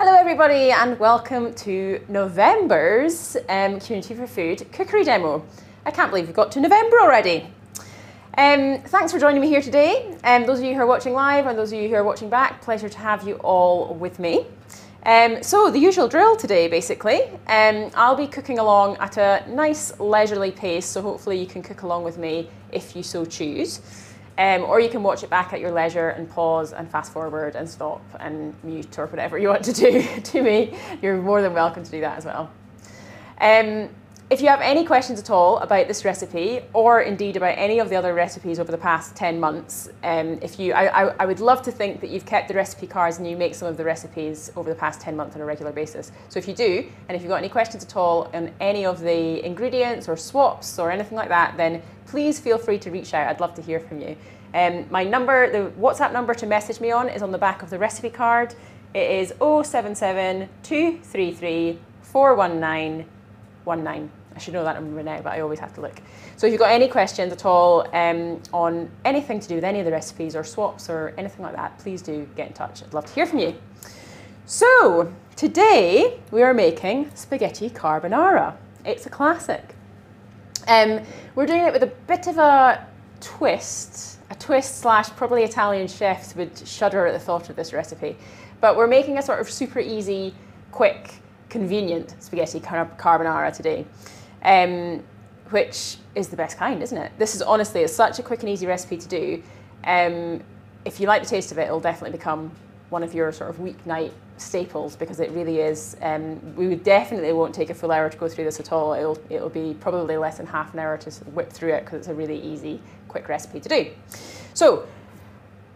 Hello everybody and welcome to November's Community for Food cookery demo. I can't believe we've got to November already. Thanks for joining me here today. Those of you who are watching live and those of you who are watching back, pleasure to have you all with me. So the usual drill today basically, I'll be cooking along at a nice leisurely pace, so hopefully you can cook along with me if you so choose. Or you can watch it back at your leisure and pause and fast forward and stop and mute or whatever you want to do to me. You're more than welcome to do that as well. If you have any questions at all about this recipe or indeed about any of the other recipes over the past 10 months, I would love to think that you've kept the recipe cards and you make some of the recipes over the past 10 months on a regular basis. So if you do, and if you've got any questions at all on any of the ingredients or swaps or anything like that, then please feel free to reach out. I'd love to hear from you. My number, the WhatsApp number to message me on is on the back of the recipe card. It is 077 233 41919. I should know that number now, but I always have to look. So if you've got any questions at all on anything to do with any of the recipes or swaps or anything like that, please do get in touch. I'd love to hear from you. So today we are making spaghetti carbonara. It's a classic. We're doing it with a bit of a twist slash probably Italian chefs would shudder at the thought of this recipe. But we're making a sort of super easy, quick, convenient spaghetti carbonara today, which is the best kind, isn't it? This is honestly, it's such a quick and easy recipe to do. If you like the taste of it, it'll definitely become one of your sort of weeknight staples because it really is. We definitely won't take a full hour to go through this at all. It'll be probably less than half an hour to whip through it because it's a really easy, quick recipe to do. So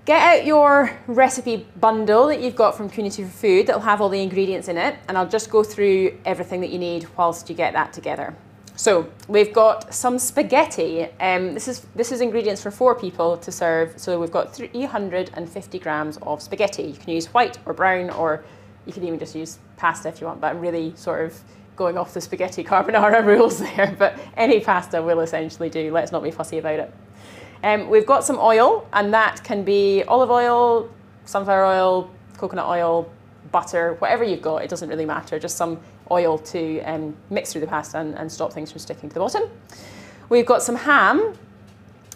get out your recipe bundle that you've got from Community for Food that'll have all the ingredients in it, and I'll just go through everything that you need whilst you get that together. So we've got some spaghetti. This is ingredients for 4 people to serve. So we've got 350 grams of spaghetti. You can use white or brown, or you can even just use pasta if you want, but I'm really sort of going off the spaghetti carbonara rules there, but any pasta will essentially do. Let's not be fussy about it. We've got some oil, and that can be olive oil, sunflower oil, coconut oil, butter, whatever you've got, it doesn't really matter, just some oil to mix through the pasta and stop things from sticking to the bottom. We've got some ham.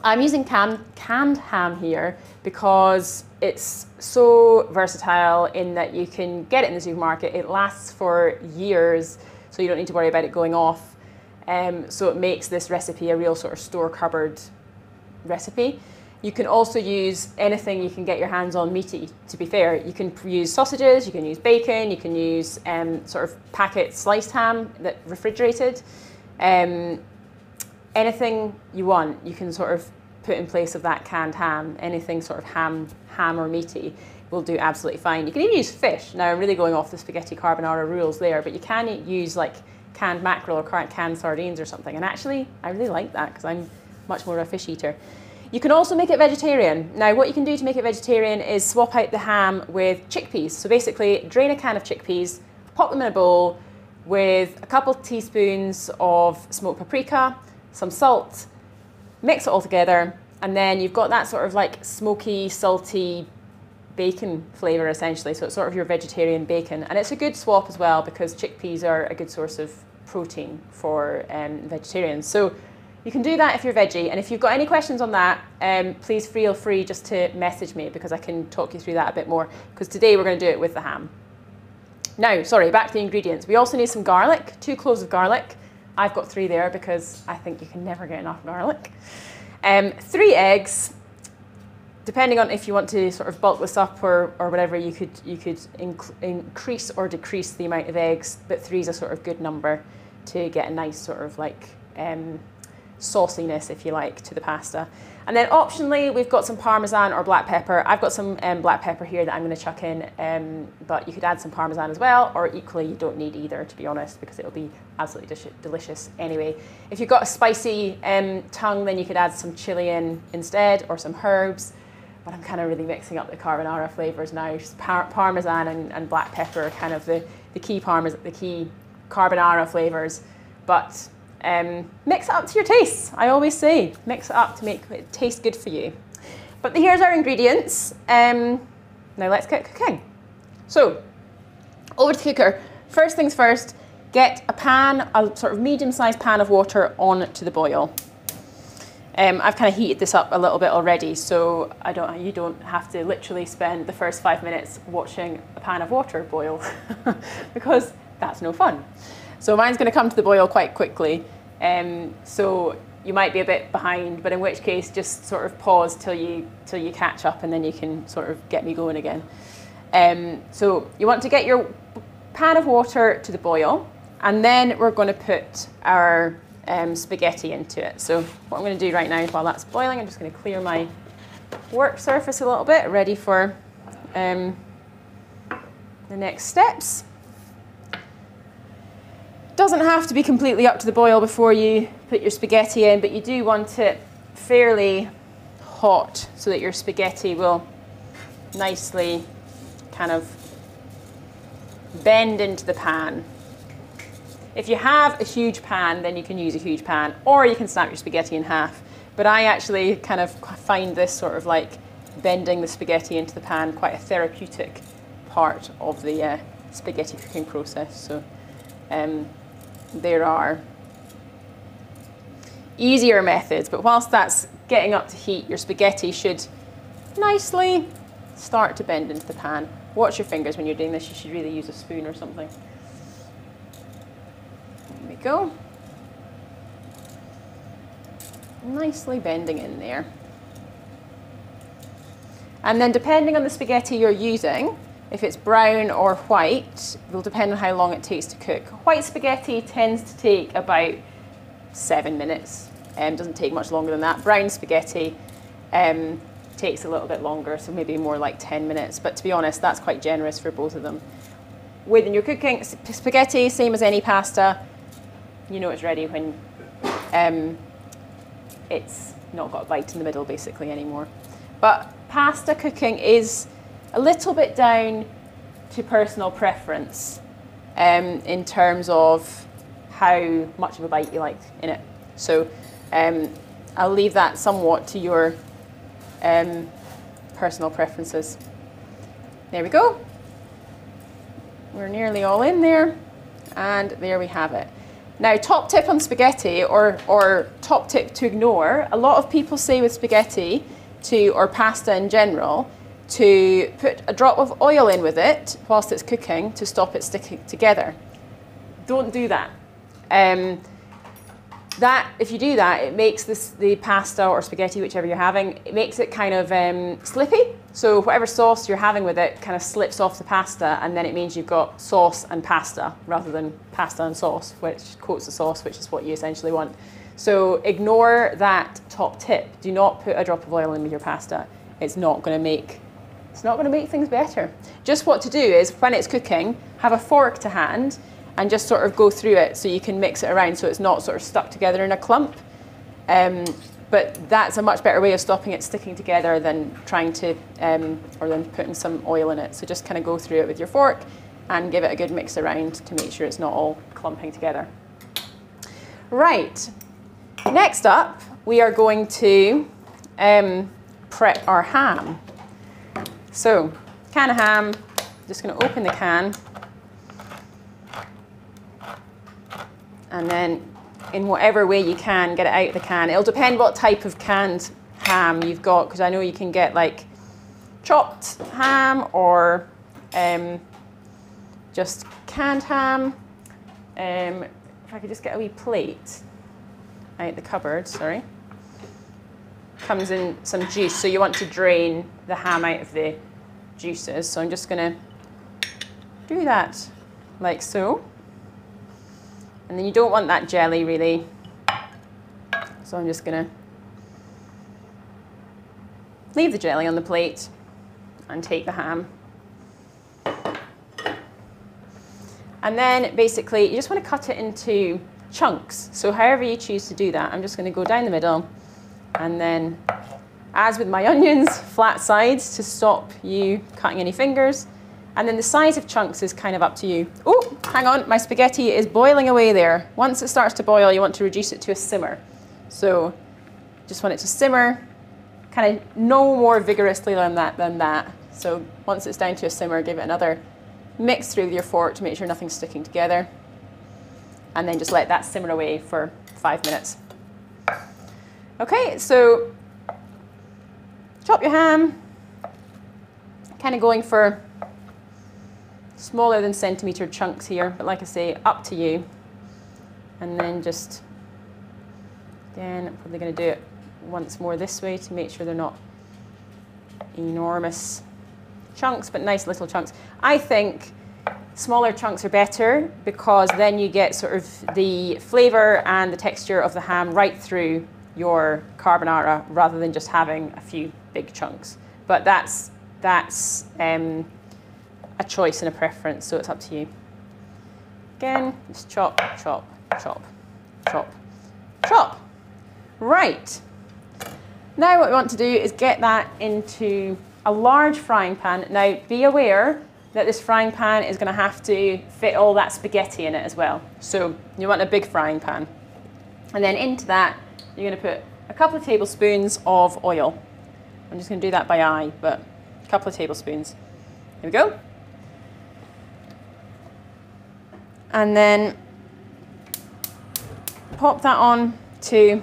I'm using canned ham here because it's so versatile in that you can get it in the supermarket. It lasts for years, so you don't need to worry about it going off. So it makes this recipe a real sort of store cupboard recipe. You can also use anything you can get your hands on meaty, to be fair. You can use sausages, you can use bacon, you can use sort of packet sliced ham that refrigerated. Anything you want, you can sort of put in place of that canned ham. Anything sort of ham or meaty will do absolutely fine. You can even use fish. Now I'm really going off the spaghetti carbonara rules there, but you can use like canned mackerel or canned sardines or something. And actually, I really like that because I'm much more of a fish eater. You can also make it vegetarian. Now what you can do to make it vegetarian is swap out the ham with chickpeas. So basically drain a can of chickpeas, pop them in a bowl with a couple teaspoons of smoked paprika, some salt, mix it all together, and then you've got that sort of like smoky, salty bacon flavour essentially. So it's sort of your vegetarian bacon. And it's a good swap as well because chickpeas are a good source of protein for vegetarians. So you can do that if you're veggie, and if you've got any questions on that, please feel free just to message me because I can talk you through that a bit more, because today we're going to do it with the ham. Now, sorry, back to the ingredients. We also need some garlic, 2 cloves of garlic. I've got 3 there because I think you can never get enough garlic. 3 eggs. Depending on if you want to sort of bulk this up or whatever, you could increase or decrease the amount of eggs, but 3 is a sort of good number to get a nice sort of like sauciness, if you like, to the pasta. And then optionally, we've got some Parmesan or black pepper. I've got some black pepper here that I'm going to chuck in, but you could add some Parmesan as well, or equally you don't need either, to be honest, because it'll be absolutely delicious anyway. If you've got a spicy tongue, then you could add some chili in instead, or some herbs, but I'm kind of really mixing up the carbonara flavours now. Just Parmesan and black pepper are kind of the key carbonara flavours, but mix it up to your taste. I always say mix it up to make it taste good for you. But here's our ingredients. Now let's get cooking. So Over to the cooker. First things first, get a pan, a sort of medium-sized pan of water onto the boil. I've kind of heated this up a little bit already, so you don't have to literally spend the first 5 minutes watching a pan of water boil because that's no fun. So mine's going to come to the boil quite quickly, so you might be a bit behind, but in which case just sort of pause till you catch up, and then you can sort of get me going again. So you want to get your pan of water to the boil, and then we're going to put our spaghetti into it. So what I'm going to do right now while that's boiling, I'm just going to clear my work surface a little bit, ready for the next steps. Doesn't have to be completely up to the boil before you put your spaghetti in, but you do want it fairly hot so that your spaghetti will nicely kind of bend into the pan. If you have a huge pan, then you can use a huge pan, or you can snap your spaghetti in half. But I actually kind of find this sort of like bending the spaghetti into the pan quite a therapeutic part of the spaghetti cooking process. So there are easier methods, but whilst that's getting up to heat, your spaghetti should nicely start to bend into the pan. Watch your fingers when you're doing this. You should really use a spoon or something. There we go. Nicely bending in there. And then depending on the spaghetti you're using, if it's brown or white, it will depend on how long it takes to cook. White spaghetti tends to take about 7 minutes. Doesn't take much longer than that. Brown spaghetti takes a little bit longer, so maybe more like 10 minutes. But to be honest, that's quite generous for both of them. When you're cooking spaghetti, same as any pasta, you know it's ready when it's not got a bite in the middle basically anymore. But pasta cooking is a little bit down to personal preference in terms of how much of a bite you like in it. So I'll leave that somewhat to your personal preferences. There we go. We're nearly all in there, and there we have it. Now, top tip on spaghetti, or top tip to ignore, a lot of people say with spaghetti or pasta in general, to put a drop of oil in with it whilst it's cooking to stop it sticking together. Don't do that. If you do that, it makes the pasta or spaghetti, whichever you're having, it makes it kind of slippy. So whatever sauce you're having with it kind of slips off the pasta, and then it means you've got sauce and pasta rather than pasta and sauce, which coats the sauce, which is what you essentially want. So ignore that top tip. Do not put a drop of oil in with your pasta. It's not going to make things better. Just what to do is, when it's cooking, have a fork to hand and just sort of go through it so you can mix it around so it's not sort of stuck together in a clump. But that's a much better way of stopping it sticking together than trying to, or than putting some oil in it. So just kind of go through it with your fork and give it a good mix around to make sure it's not all clumping together. Right, next up, we are going to prep our ham. So, can of ham, just going to open the can, and then in whatever way you can, get it out of the can. It'll depend what type of canned ham you've got, because I know you can get like chopped ham or just canned ham. If I could just get a wee plate out the cupboard, sorry. Comes in some juice, so you want to drain the ham out of the juices. So I'm just going to do that like so. And then you don't want that jelly really. So I'm just going to leave the jelly on the plate and take the ham. And then basically you just want to cut it into chunks. So however you choose to do that, I'm just going to go down the middle, and then, as with my onions, flat sides to stop you cutting any fingers. And then the size of chunks is kind of up to you. Oh, hang on, my spaghetti is boiling away there. Once it starts to boil, you want to reduce it to a simmer. So just want it to simmer, kind of no more vigorously than that. So once it's down to a simmer, give it another Mix through with your fork to make sure nothing's sticking together. And then just let that simmer away for 5 minutes. Okay, so chop your ham, kind of going for smaller than centimetre chunks here, but like I say, up to you. And then just, again, I'm probably going to do it once more this way to make sure they're not enormous chunks, but nice little chunks. I think smaller chunks are better because then you get sort of the flavour and the texture of the ham right through your carbonara rather than just having a few big chunks. But that's a choice and a preference, so it's up to you. Again, just chop, chop, chop, chop, chop. Right. Now what we want to do is get that into a large frying pan. Now be aware that this frying pan is going to have to fit all that spaghetti in it as well. So you want a big frying pan. And then into that, you're going to put a couple of tablespoons of oil. I'm just going to do that by eye, but a couple of tablespoons. Here we go. And then pop that on to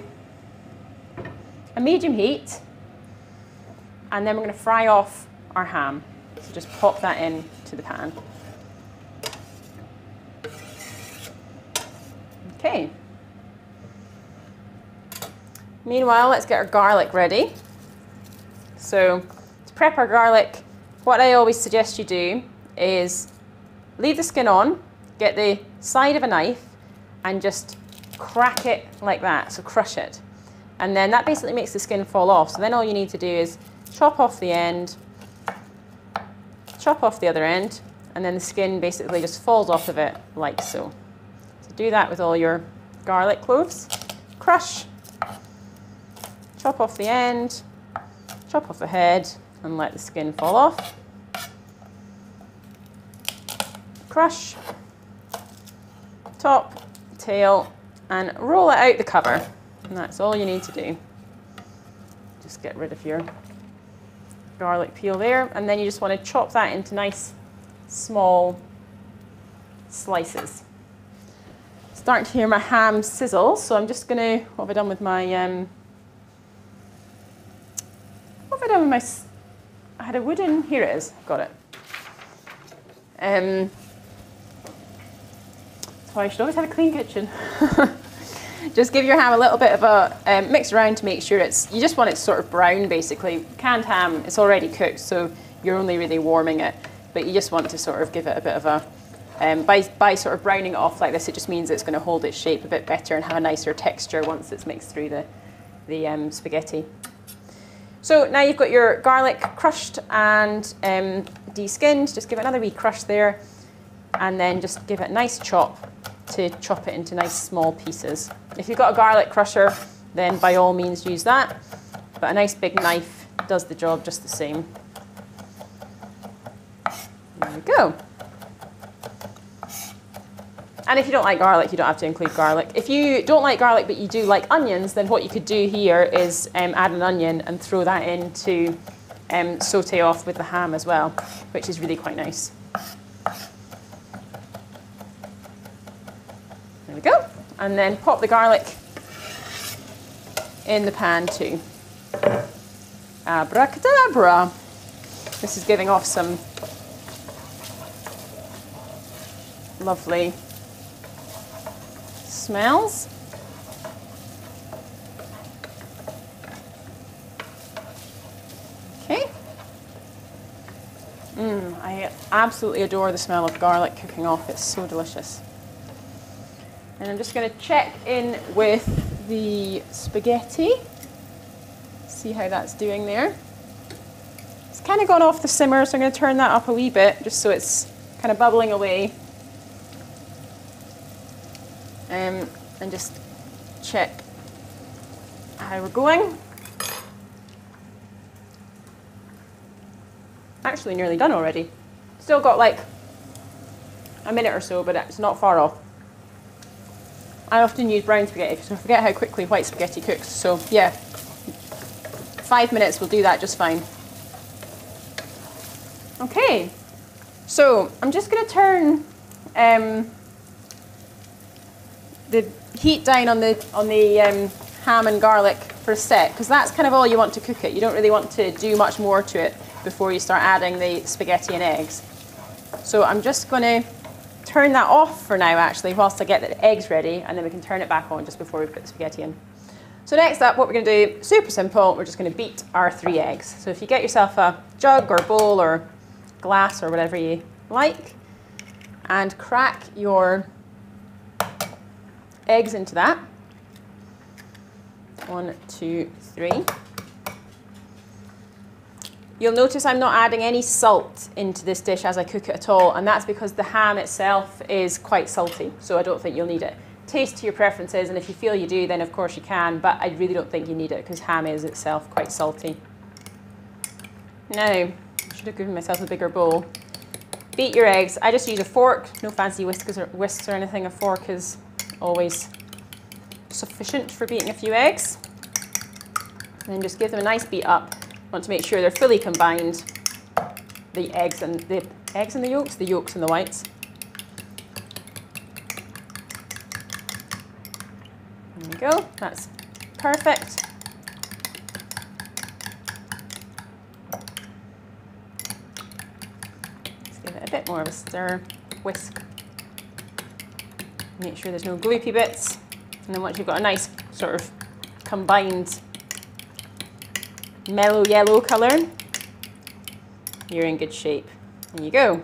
a medium heat. And then we're going to fry off our ham. So just pop that in to the pan. Okay. Meanwhile, let's get our garlic ready. So to prep our garlic, what I always suggest you do is leave the skin on, get the side of a knife and just crack it like that, so crush it. And then that basically makes the skin fall off. So then all you need to do is chop off the end, chop off the other end, and then the skin basically just falls off of it like so. So do that with all your garlic cloves. Crush, chop off the end, chop off the head, and let the skin fall off. Crush, top, tail, and roll it out the cover. And that's all you need to do. Just get rid of your garlic peel there, and then you just want to chop that into nice small slices. Starting to hear my ham sizzle, so I'm just going to, what have I done with my, I had a wooden, here it is, got it. That's why I should always have a clean kitchen. Just give your ham a little bit of a mix around to make sure you just want it sort of brown basically. Canned ham, it's already cooked, so you're only really warming it, but you just want to sort of give it a bit of a, by sort of browning it off like this, it just means it's going to hold its shape a bit better and have a nicer texture once it's mixed through the spaghetti. So now you've got your garlic crushed and de-skinned, just give it another wee crush there, and then just give it a nice chop to chop it into nice small pieces. If you've got a garlic crusher, then by all means use that, but a nice big knife does the job just the same. There we go. And if you don't like garlic, you don't have to include garlic. If you don't like garlic but you do like onions, then what you could do here is add an onion and throw that in to saute off with the ham as well, which is really quite nice. There we go. And then pop the garlic in the pan too. Abracadabra. This is giving off some lovely smells. Okay. I absolutely adore the smell of garlic cooking off. It's so delicious. And I'm just going to check in with the spaghetti. See how that's doing there. It's kind of gone off the simmer, so I'm going to turn that up a wee bit just so it's kind of bubbling away. And just check how we're going. Actually nearly done already. Still got like a minute or so, but it's not far off. I often use brown spaghetti because I forget how quickly white spaghetti cooks. So yeah, 5 minutes will do that just fine. Okay, So I'm just going to turn the heat down on the ham and garlic for a sec, because that's kind of all you want to cook it. You don't really want to do much more to it before you start adding the spaghetti and eggs. So I'm just going to turn that off for now, actually, whilst I get the eggs ready, and then we can turn it back on just before we put the spaghetti in. So next up, what we're going to do, super simple, we're just going to beat our 3 eggs. So if you get yourself a jug or bowl or glass or whatever you like, and crack your eggs into that. 1, 2, 3. You'll notice I'm not adding any salt into this dish as I cook it at all, and that's because the ham itself is quite salty, so I don't think you'll need it. Taste to your preferences, and if you feel you do, then of course you can, but I really don't think you need it because ham is itself quite salty. Now, I should have given myself a bigger bowl. Beat your eggs. I just use a fork, no fancy whisks or anything. A fork is always sufficient for beating a few eggs. And then just give them a nice beat up. Want to make sure they're fully combined, the eggs and the yolks, the yolks and the whites. There we go, that's perfect. Let's give it a bit more of a stir, whisk. Make sure there's no gloopy bits. And then once you've got a nice sort of combined mellow yellow colour, you're in good shape. There you go.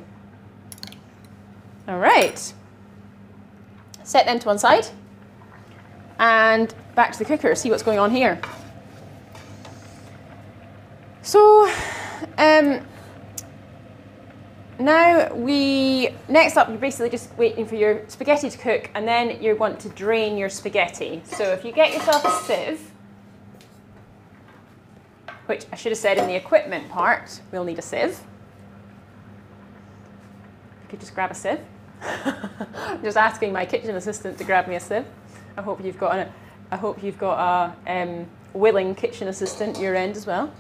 All right. Set them to one side. And back to the cooker, see what's going on here. So, next up, you're basically just waiting for your spaghetti to cook, and then you want to drain your spaghetti. So if you get yourself a sieve, which I should have said in the equipment part, we'll need a sieve. You could just grab a sieve. I'm just asking my kitchen assistant to grab me a sieve. I hope you've got a willing kitchen assistant at your end as well.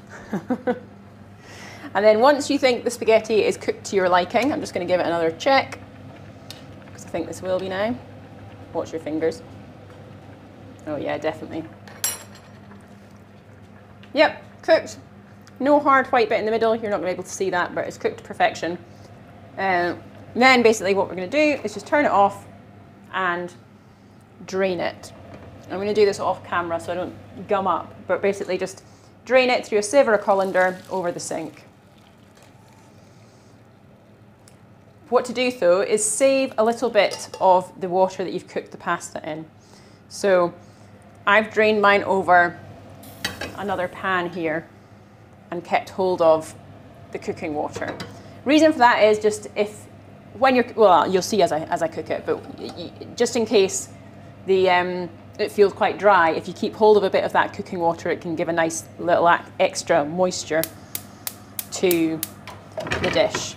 And then once you think the spaghetti is cooked to your liking, I'm just going to give it another check, because I think this will be now. Watch your fingers. Oh yeah, definitely. Yep, cooked. No hard white bit in the middle. You're not going to be able to see that, but it's cooked to perfection. Then basically what we're going to do is just turn it off and drain it. I'm going to do this off camera so I don't gum up, but basically just drain it through a sieve or a colander over the sink. What to do though is save a little bit of the water that you've cooked the pasta in. So I've drained mine over another pan here and kept hold of the cooking water. Reason for that is just when you're, well, you'll see as I cook it, but just in case it feels quite dry, if you keep hold of a bit of that cooking water, it can give a nice little extra moisture to the dish.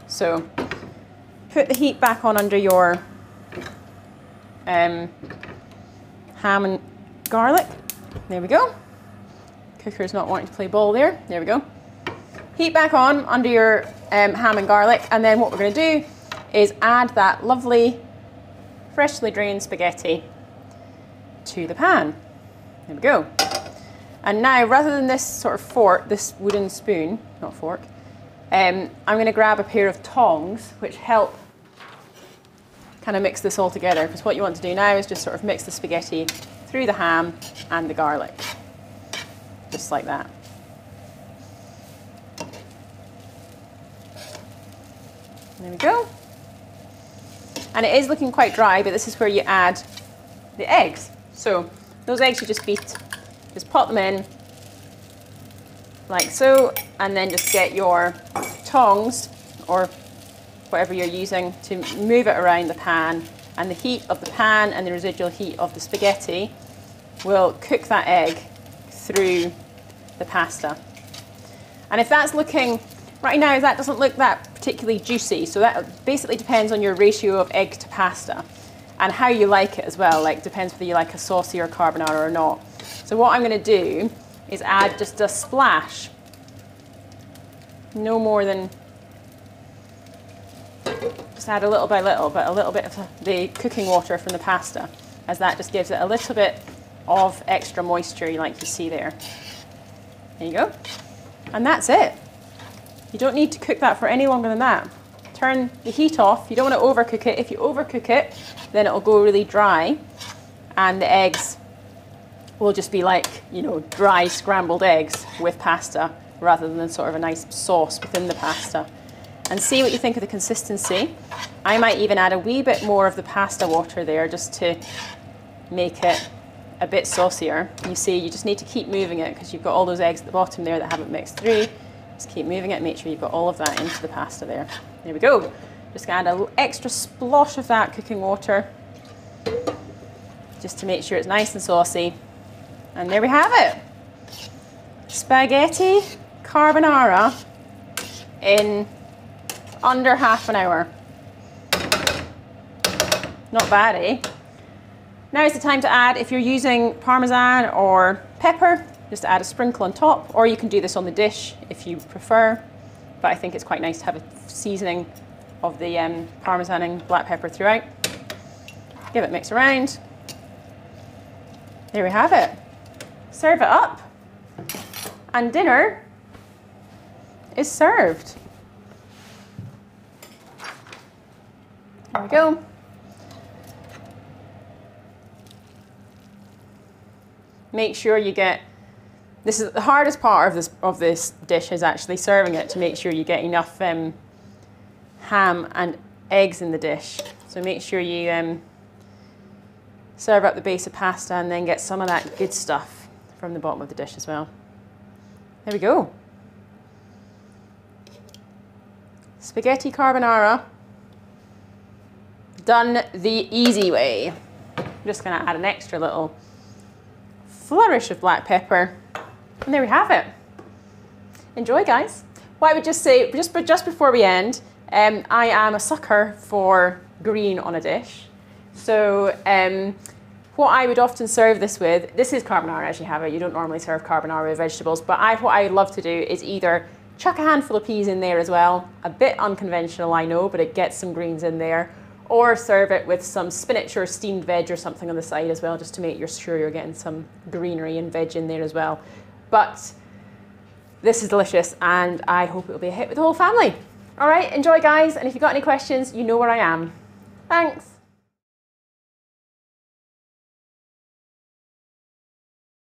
So put the heat back on under your ham and garlic. There we go. Cooker's not wanting to play ball there. There we go. Heat back on under your ham and garlic, and then what we're going to do is add that lovely freshly drained spaghetti to the pan. There we go. And now, rather than this sort of fork, this wooden spoon, not fork, I'm going to grab a pair of tongs, which help kind of mix this all together, because what you want to do now is just sort of mix the spaghetti through the ham and the garlic, just like that. There we go. And it is looking quite dry, but this is where you add the eggs. So those eggs you just beat, just pop them in like so, and then just get your tongs or whatever you're using to move it around the pan, and the heat of the pan and the residual heat of the spaghetti will cook that egg through the pasta. And if that's looking, right now that doesn't look that particularly juicy, so that basically depends on your ratio of egg to pasta and how you like it as well. Like, depends whether you like a saucier carbonara or not. So what I'm going to do is add just a splash, no more than Just add a little by little, but a little bit of the cooking water from the pasta, as that just gives it a little bit of extra moisture like you see there. There you go. And that's it. You don't need to cook that for any longer than that. Turn the heat off. You don't want to overcook it. If you overcook it, then it'll go really dry and the eggs will just be like, you know, dry scrambled eggs with pasta rather than sort of a nice sauce within the pasta. And see what you think of the consistency. I might even add a wee bit more of the pasta water there just to make it a bit saucier. You see, you just need to keep moving it because you've got all those eggs at the bottom there that haven't mixed through. Just keep moving it, make sure you've got all of that into the pasta there. There we go. Just gonna add a little extra splosh of that cooking water just to make sure it's nice and saucy. And there we have it. Spaghetti carbonara in under half an hour. Not bad, eh? Now is the time to add, if you're using Parmesan or pepper, just add a sprinkle on top, or you can do this on the dish if you prefer. But I think it's quite nice to have a seasoning of the Parmesan and black pepper throughout. Give it a mix around. There we have it. Serve it up, and dinner is served. There we go. Make sure you get, this is the hardest part of this dish, is actually serving it, to make sure you get enough ham and eggs in the dish. So make sure you serve up the base of pasta and then get some of that good stuff from the bottom of the dish as well. There we go. Spaghetti carbonara, done the easy way. I'm just gonna add an extra little flourish of black pepper, and there we have it. Enjoy, guys. What I would just say, just before we end, I am a sucker for green on a dish. So what I would often serve this with, this is carbonara as you have it. You don't normally serve carbonara with vegetables, but what I love to do is either chuck a handful of peas in there as well, a bit unconventional, I know, but it gets some greens in there, or serve it with some spinach or steamed veg or something on the side as well, just to make sure you're getting some greenery and veg in there as well. But this is delicious, and I hope it will be a hit with the whole family. All right, enjoy, guys, and if you've got any questions, you know where I am. Thanks.